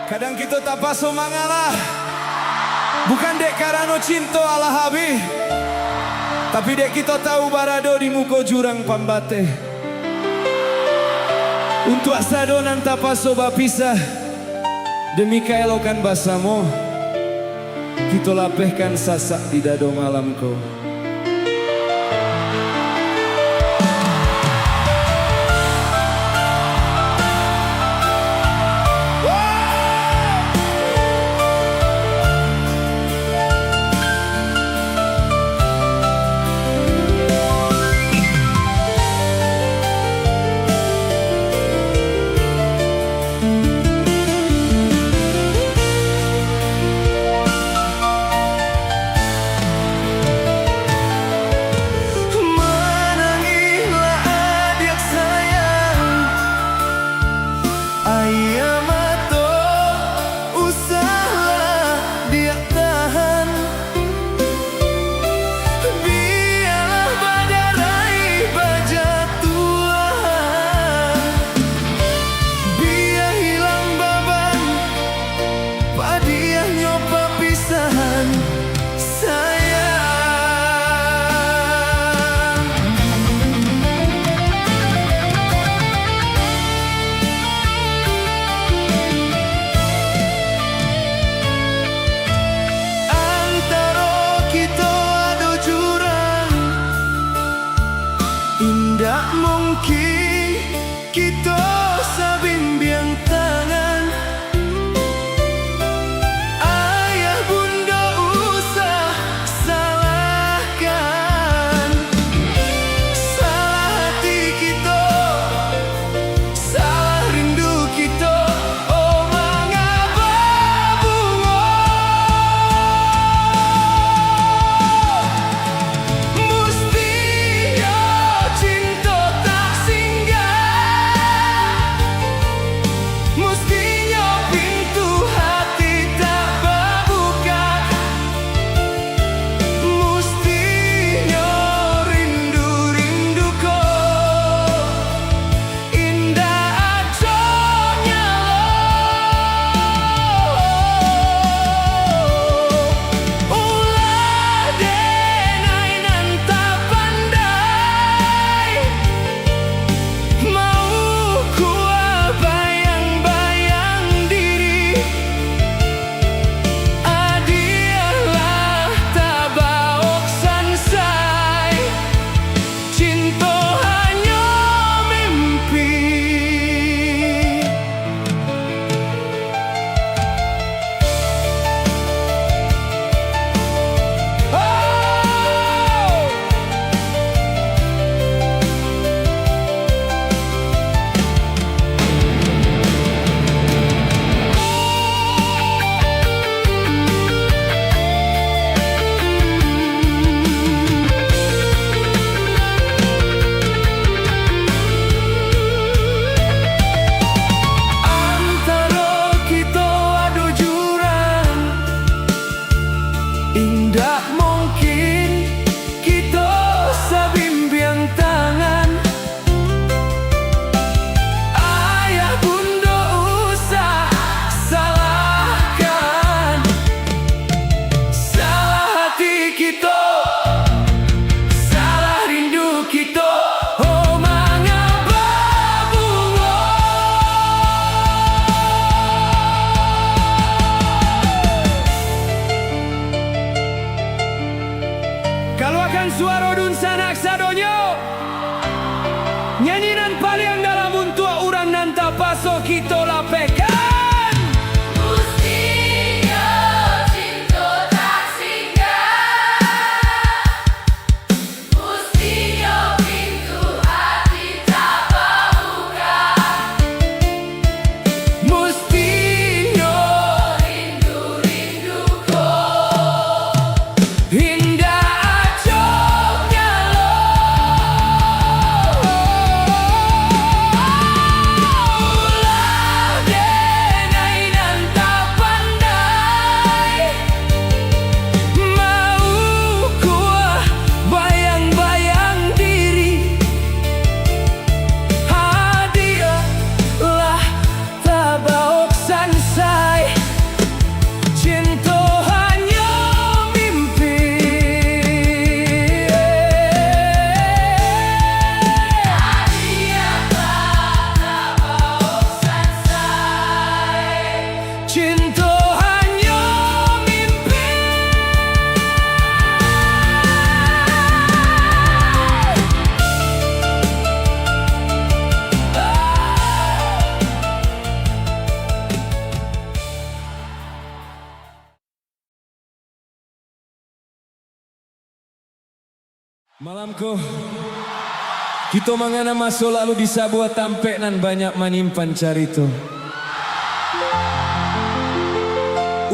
Kadang kita tak paso mangalah, bukan dek karano cinta ala habi, tapi dek kita tahu barado di muka jurang pambate. Untuk asado nan tak paso bapisah, demi keelokan basamu, kita lapehkan sasak di dado malamku. Tidak mungkin kita sabimbiang tangan. Ayah bunda usah salahkan. Salah hati kita, salah rindu kita. Oh mengapa bunga mestinya cinta tak singgah, mestinya pintu hati tak berbuka, mestinya rindu-rinduku indah acanya ulah denai nan tak pandai. Mau kuah bayang-bayang diri, adialah tabaok sansai. Cinta hanya mimpi. Antara kita adu jurang, indah mungkin kita sabimbiang tangan. Ayah bunda usah salahkan. Salah hati kita, salah rindu kita. Oh mengapa bunga Kalau akan suara dun sanak sadonyo, nyanyian paling dalam untuk orang nan tak paso kita lapekan. Mestinya cinta tak singgah, mestinya pintu hati tak berbuka, mestinya rindu-rinduku indah acoknya ulah Malamku kita mangana masuk lalu di sebuah tampek nan banyak menyimpan carito.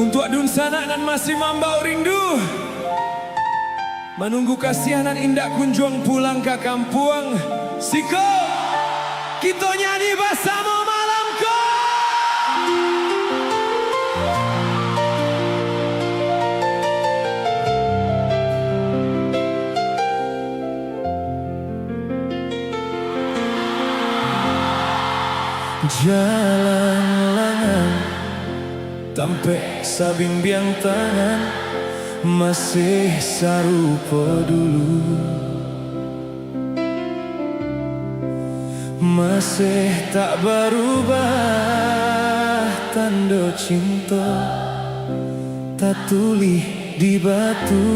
Untuk adun sana nan masih mambau rindu, menunggu kasihanan indah kunjung pulang ke kampung. Siko, kita nyanyi bersama malamku. Jalan lengan tampek sabimbiang tangan masih sarupa dulu, masih tak berubah tanda cinta tak tulis di batu.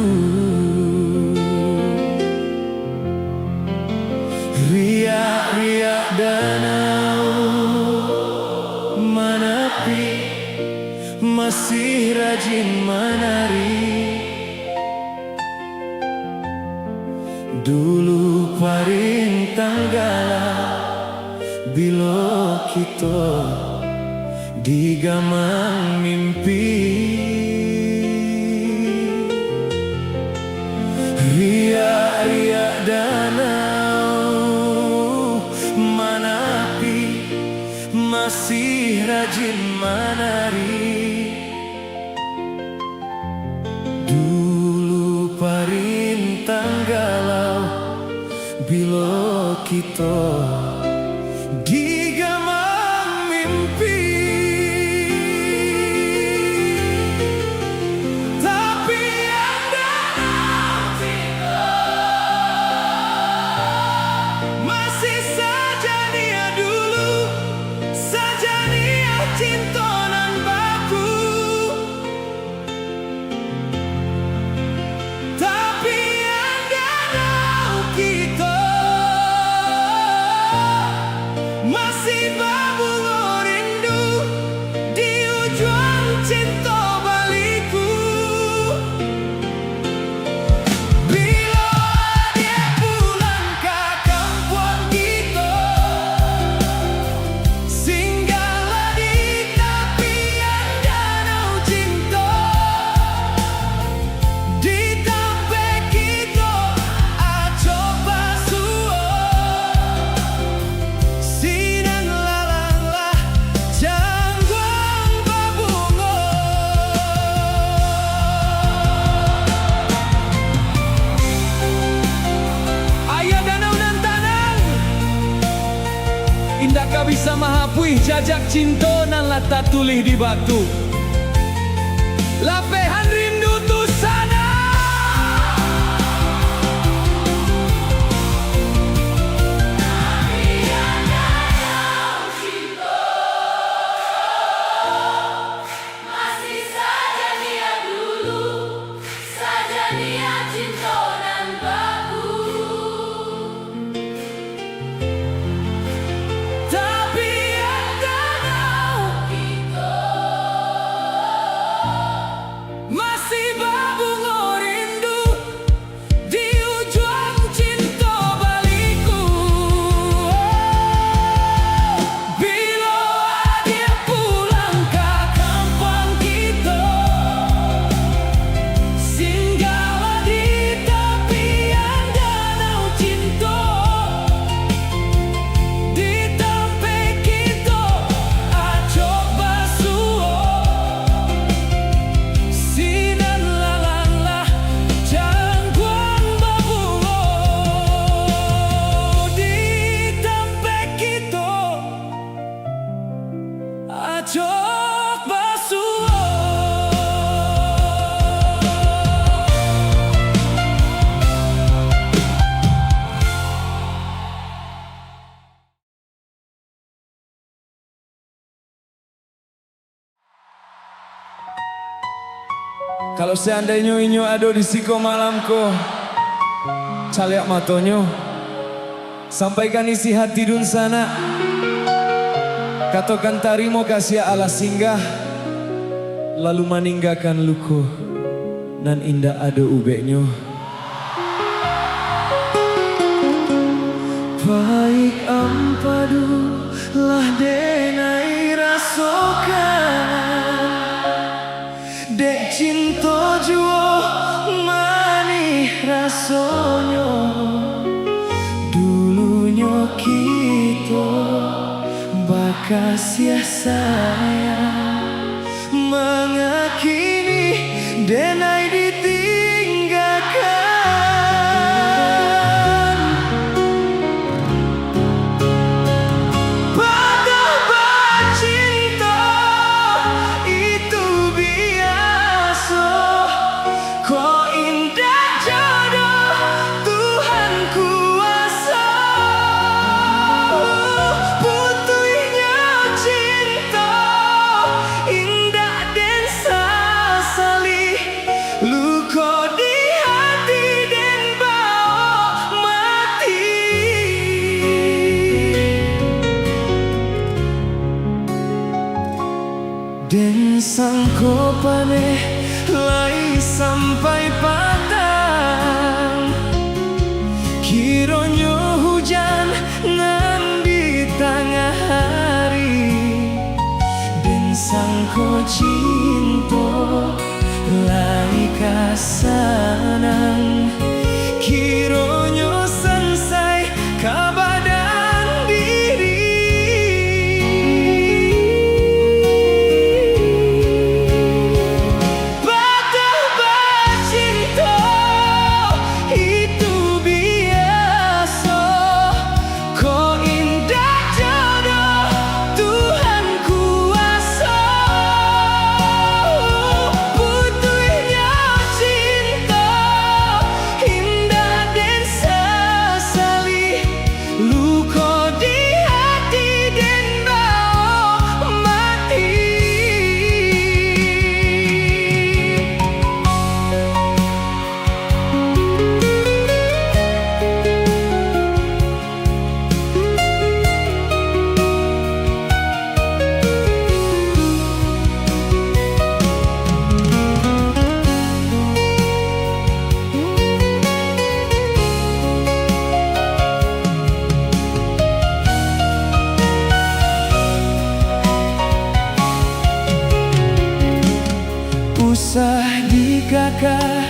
Riak-riak danau menepi masih rajin menari. Dulu paring tanggala bila kita digamang mimpi. Riak-riak danau menepi masih rajin menari. Dulu parintang galau bila kita digamang mimpi. Tapi anda masih saja dia dulu, saja dia cinta nan baku. Tapi anda tahu kita masih berbunga rindu di ujung cinta baliku. Bila dia pulang ke kampung kita, singgahlah di tepian danau cinta. Di tampek kita coba suo, sinan lalanglah jangwang berbunga. Ayah danau nan tanang, indah kau bisa mahapui jajak cinta nan lata tulih di batu. Lapehan rindu tu sana. Masih saja dia dulu, saja dia cinta dan baku. Tapi anda tahu Kita masih berbunga rindu di ujung cinta baliku. Bila dia pulang ke kampung kita, singgahlah di tepian danau cinta. Di tampek kita coba suo, sinan lalanglah jangwang berbunga. Di tampek kita coba suo. Kalau seandainya inyo ada di siko malamku, caliak matonyo, sampaikan isi hati dun sana. Katakan tarimo kasih Allah singgah, lalu meninggalkan luku nan indah ada ubeknya. ampadu lah denai rasokan dek cinta juo manih rasonyo dulunya kita bakas ya sayang mengakini denai ditinggalkan betapa cinta itu biasa kok indah jodoh Tuhan kuasa butuhnya cinta indah dan sasali luka di hati dan bawa mati dan sangko paneh lai sampai patang kironyo hujan nan di tengah hari dan sangko cinta lai kasanang kironyo selesai kabadan diri betapa cinta itu biasa kok indah jodoh Tuhan kuasa butuhnya cinta indah dan sesali luka di hati dan bawa mati usah dikakak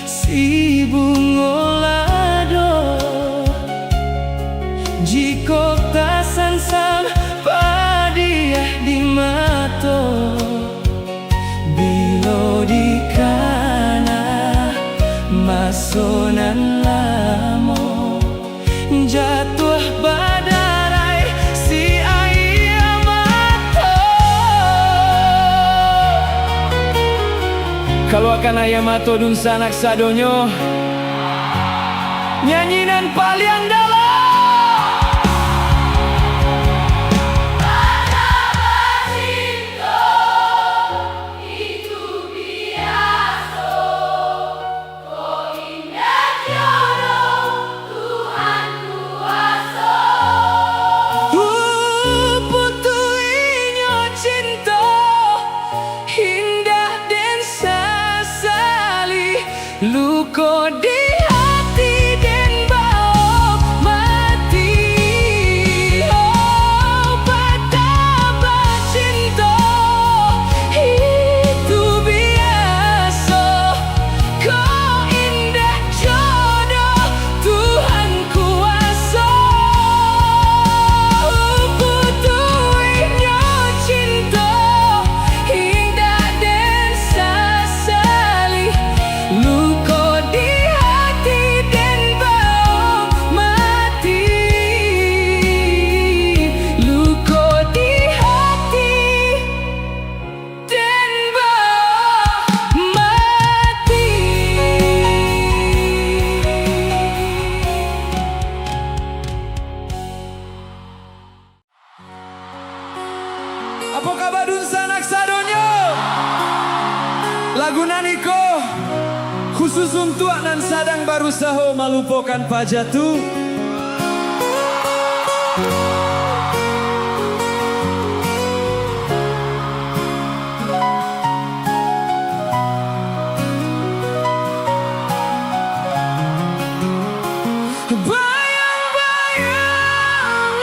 si bungolado jika tasan sam padiah di mato bilo di kana masonan lamo jatuh badarai si ayah mato kalau akan ayah mato dun sanak sadonyo nyanyinan paling dalam betapa cinta itu biasa kok indah jodoh Tuhan kuasa butuhnya cinta indah dan sesali luka di hati dan bawa mati oh betapa cinta itu biasa kok indah jodoh Tuhan kuasa butuhnya cinta indah dan sesali luka di hati dan bawa mati luka di hati dan bawa mati. Apa kabar dun sanak sadonyo lagu naniko khusus untuk nan sadang baru saho malupakan pajatu bayang-bayang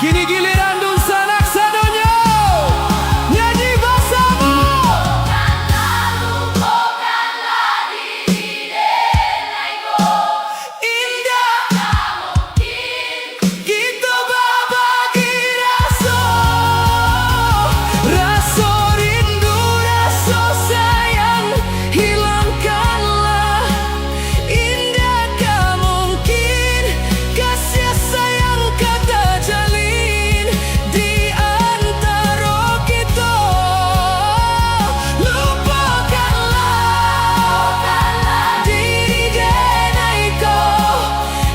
Kini giliran Dun Sanak Sadonyo nyanyi bersama. Bukanlah diri denaiku, Indah tak mungkin kita berbagi rasa, rasa rindu, rasa sayang, hilangkanlah. Indah tak mungkin kasih sayang kata jalin di antara kita. Lupakanlah diri denaiku.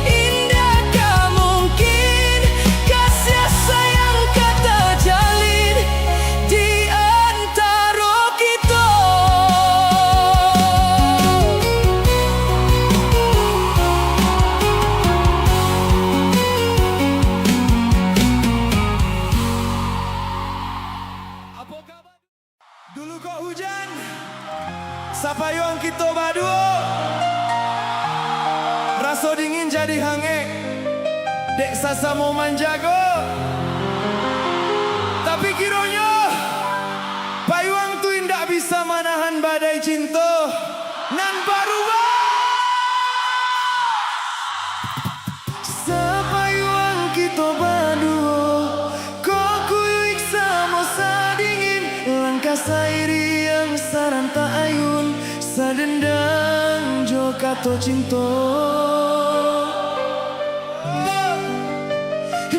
Indah tak mungkin kasih sayang kata jalin di antara kita. Apa kabar? Dulu kok hujan, sapayuan kita berdua, rasa dingin jadi hangat, dek sasa mau manjago. Tapi kiranya payuang tu indak bisa menahan badai cinta nan berubah. Sapayuan kita berdua, kok kuyuk sama sadingin, langkah sairi yang saranta ayun, sadendang jo kato cinta.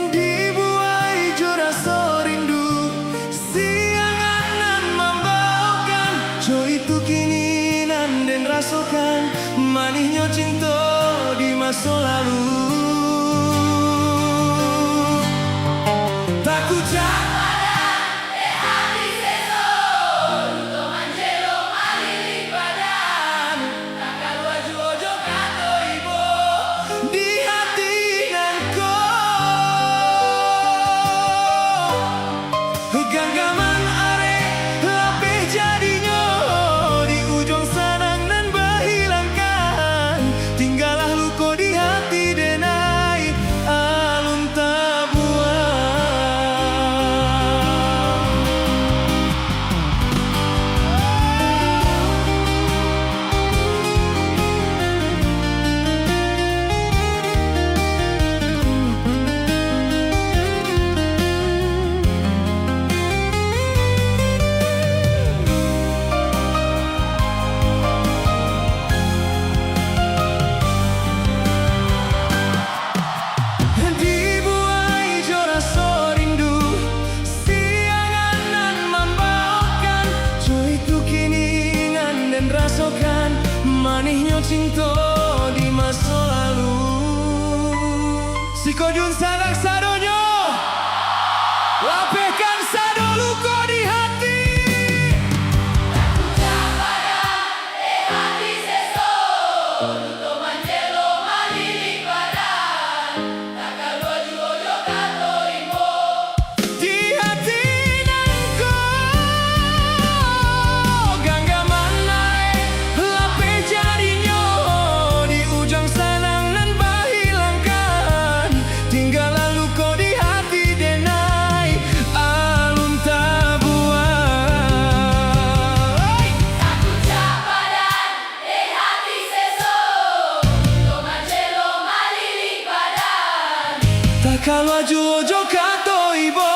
Dibuai jo rasa rindu, siangan membawakan jo itu keinginan dan rasakan manisnya cinta di masa lalu. Tak ucap hati sesok, untuk manjelo malili badan, takkan waju ojo kato ibu. di hati nan kau genggaman arek lapeh jadinya di ujung sanang nan berhilangkan, tinggallah luka di hati denai alun tabuan. Dibuai jo rasa rindu, siangan nan membawakan jo itu keinginan dan rasakan manisnya cinta di masa lalu. Si Dun Sanak Sadonyo lapehkan sado luka di hati. Hati sesok, untuk manjelo malili badan, takkan waju ojo kato ibu. Di hati nan kau genggaman naik lapeh jadinya di ujung sanang nan berhilangkan, tinggallah luka di hati denai alun tabuan. Aku capadan, hati sesok, untuk manjelo malili badan. Takkan waju ojo kato ibo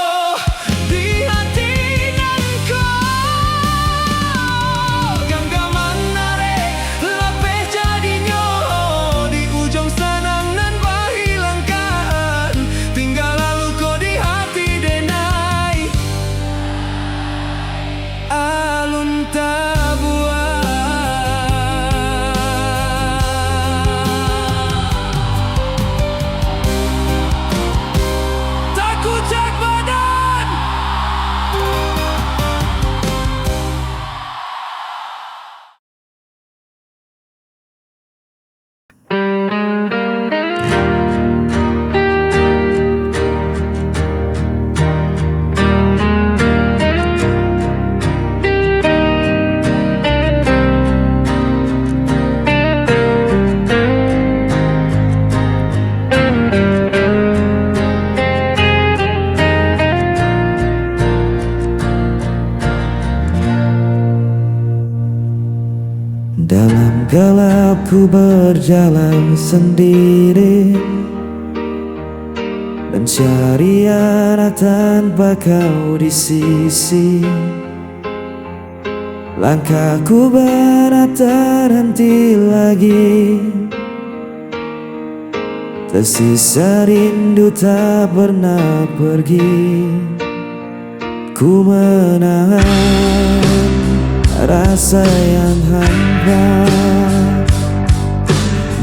di hati nan kau genggaman narik lapeh jadinya di ujung sanang nan berhilangkan, tinggallah luka di hati denai alun tabuan. Tak aku berjalan sendiri, mencari arah tanpa kau di sisi. Langkahku berat terhenti lagi, tersisa rindu tak pernah pergi. Ku menahan rasa yang hampa,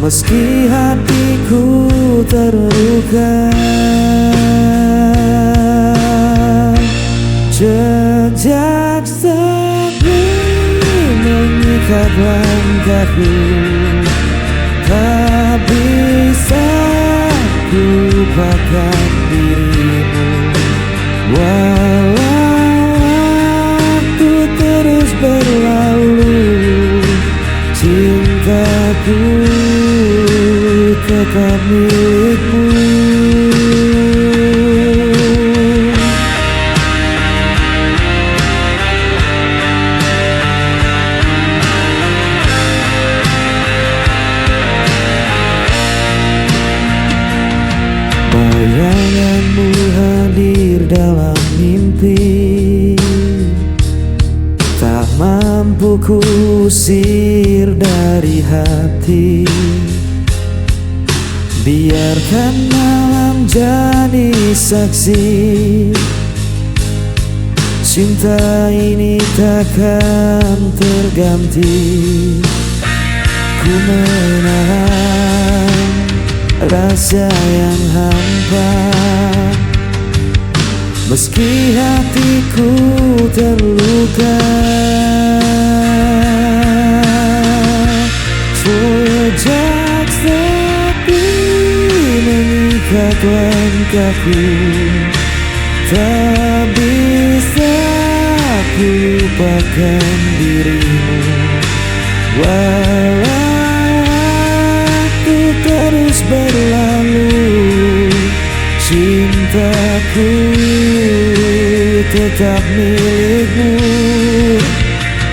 meski hatiku terluka. Jejak sepi mengikat langkahku, tak bisa ku lupakan dirimu. Walau waktu terus berlalu, cintaku tetap milikmu. Bayanganmu hadir dalam mimpi, tak mampu kusir dari hati. Biarkan malam jadi saksi, cinta ini takkan terganti. Ku menahan rasa yang hampa, meski hatiku terluka. Jejak sepi mengikat langkahku, tak bisa ku lupakan dirimu. Walau waktu terus berlalu, cintaku tetap milikmu.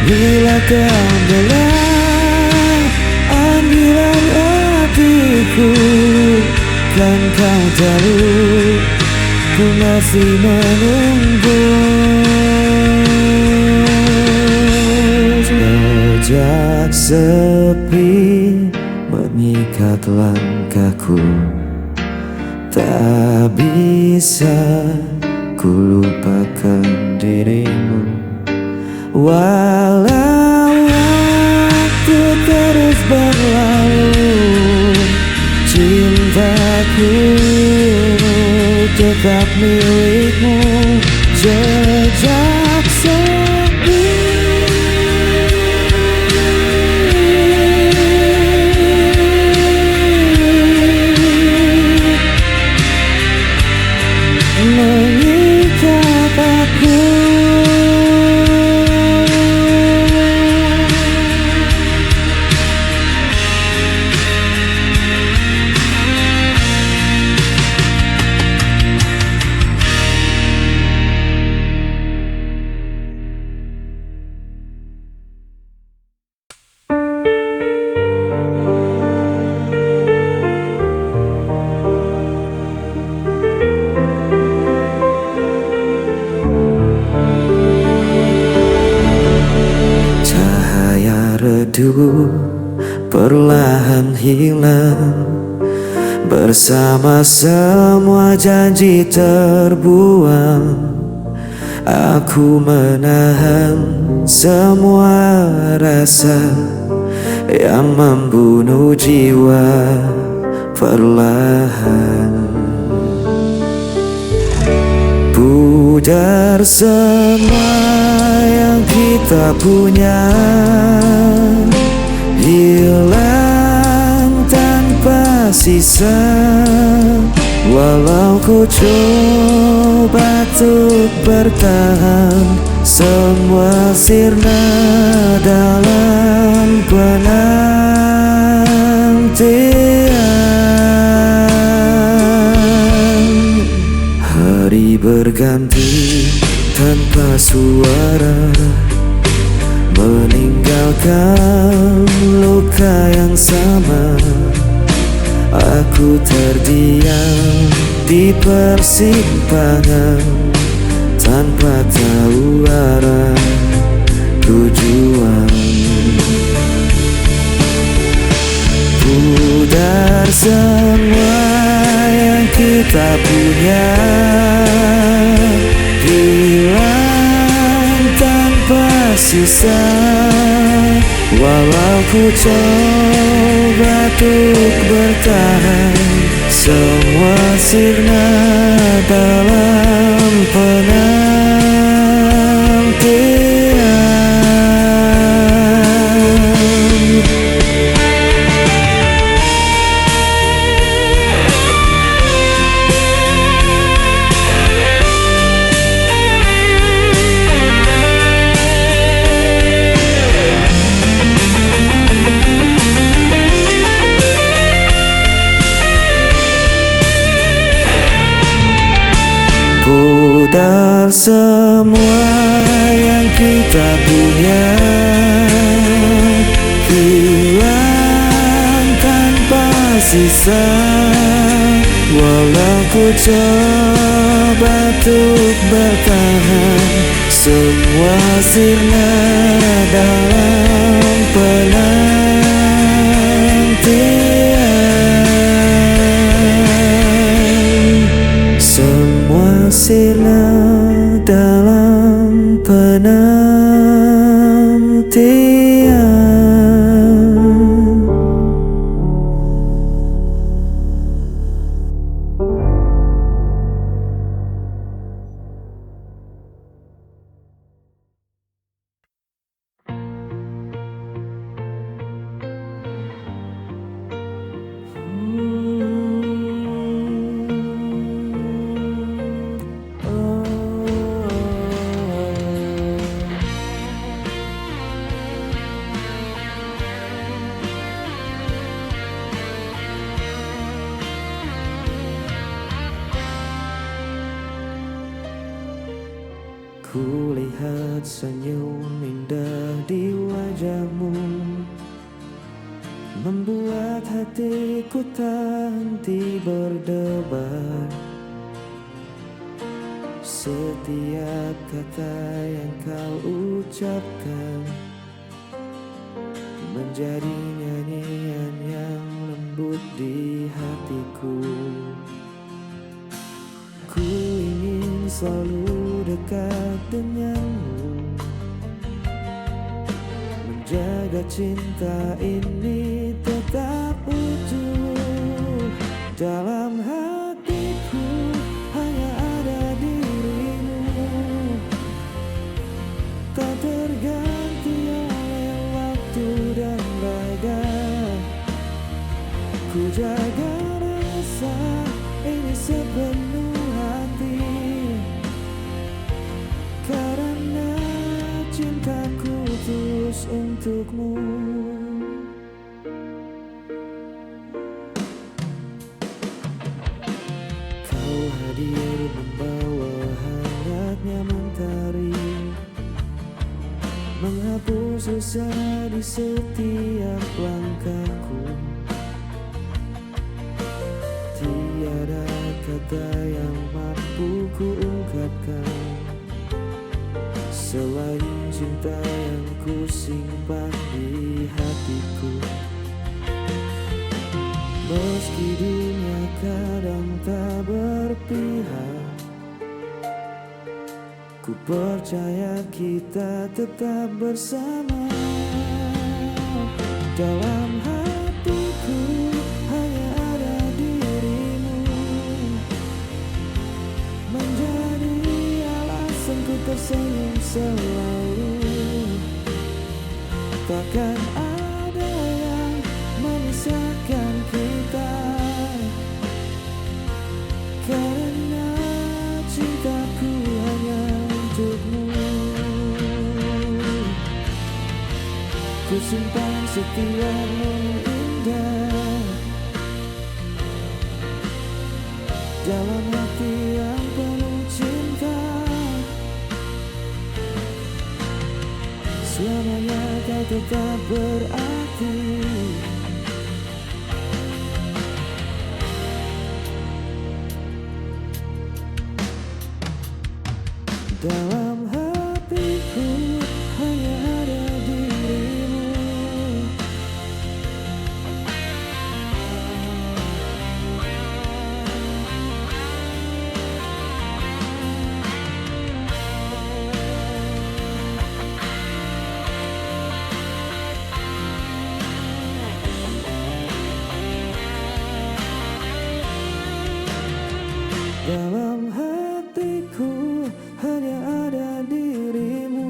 Bila kau dengar panggilan hatiku, kan kau tahu ku masih menunggu. Jejak sepi mengikat langkahku, tak bisa ku lupakan dirimu. Walau waktu terus berlalu, cintaku tetap milikmu. Jejak sepi mengikat aku. Redup perlahan hilang, bersama semua janji terbuang. Aku menahan semua rasa yang membunuh jiwa perlahan. Pudar semua yang kita punya, hilang tanpa sisa. Walau ku coba untuk bertahan, semua sirna dalam penantian. Hari berganti tanpa suara, meninggal tinggalkan luka yang sama. Aku terdiam di persimpangan tanpa tahu arah tujuan. Pudar semua yang kita punya, hilang tanpa sisa. Walau ku coba untuk bertahan, semua sirna dalam penantian. Pudar semua yang kita punya, hilang tanpa sisa. Walau ku coba untuk bertahan, semua sirna dalam penantian. Semua sirna dalam penantian. Kulihat senyum indah di wajahmu, membuat hatiku tak henti berdebar. Setiap kata yang kau ucapkan menjadi nyanyian yang lembut di hatiku. Ku ingin selalu dekat denganmu, menjaga cinta ini tetap utuh. Dalam hatiku hanya ada dirimu, tak terganti oleh waktu dan badai. Ku jaga rasa ini sepenuh hati, karena cintaku tulus untukmu. Kau hadir membawa hangatnya mentari, menghapus resah di setiap langkahku. Tiada kata yang mampu ku ungkapkan selain cinta yang ku simpan di hatiku. Meski dunia kadang tak berpihak, ku percaya kita tetap bersama. Dalam hatiku hanya ada dirimu, menjadi alasanku tersenyum selalu. Takkan ada yang memisahkan kita, karena cintaku hanya untukmu. Ku simpan setiap momen indah dalam hati yang penuh cinta. selamanya kau tetap berarti. Dalam hatiku hanya ada dirimu. Dalam hatiku hanya ada dirimu.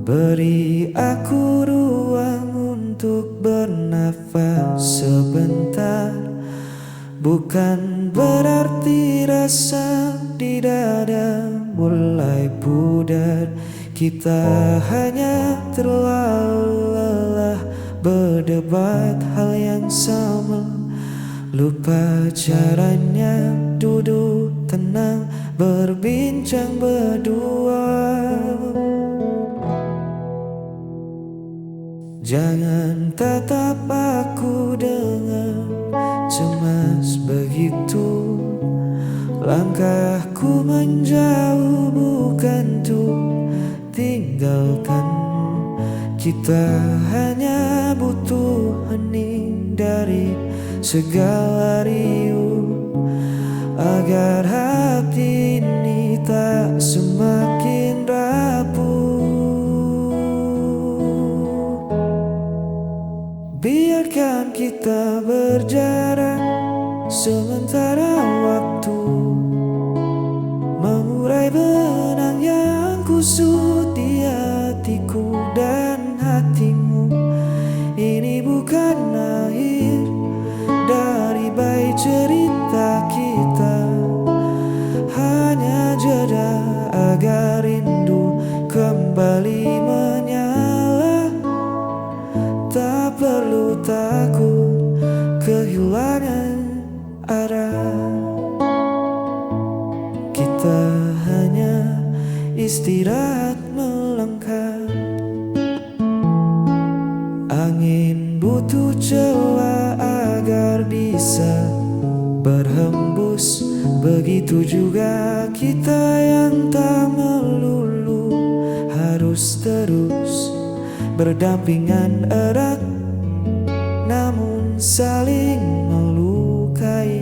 Beri aku ruang untuk bernafas sebentar. Bukan berarti rasa di dada mulai pudar. Kita hanya terlalu lelah berdebat hal yang sama. Lupa caranya duduk tenang berbincang berdua. Jangan tatap aku dengan cemas begitu. Langkahku menjauh bukan untuk tinggalkan. Kita hanya butuh hening dari segala riuh, agar hati ini tak semakin rapuh. Biarkan kita berjarak sementara waktu, mengurai benang yang kusut di hatiku dan hatimu. Ini bukan akhir dari baik cerita kita, hanya jeda agar rindu kembali menyala. Tak perlu takut kehilangan arah. Kita hanya istirahat melangkah. Angin butuh celah agar bisa berhembus. Begitu juga kita yang tak melulu harus terus berdampingan erat, namun saling melukai.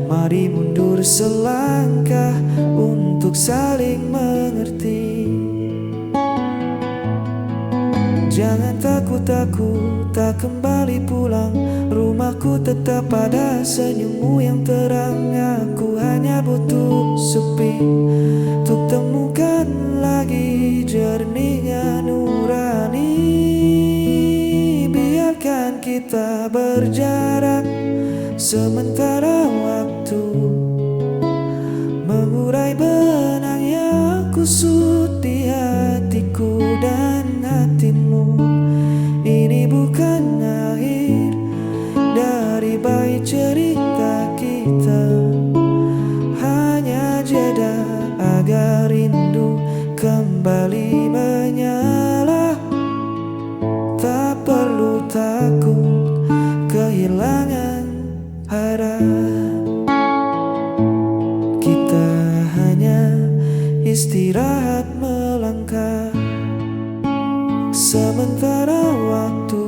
Mari mundur selangkah untuk saling mengerti. Jangan takut aku tak kembali pulang. Rumahku tetap ada senyummu yang terang. Aku hanya butuh sepi untuk temukan lagi jernihnya nurani. Biarkan kita berjarak sementara waktu, mengurai benang yang kusut di hatiku dan hatimu. Ini bukan akhir dari baik cerita kita, hanya jeda agar rindu kembali menyala. Tak perlu takut kehilangan arah. Kita hanya istirahat melangkah sementara waktu,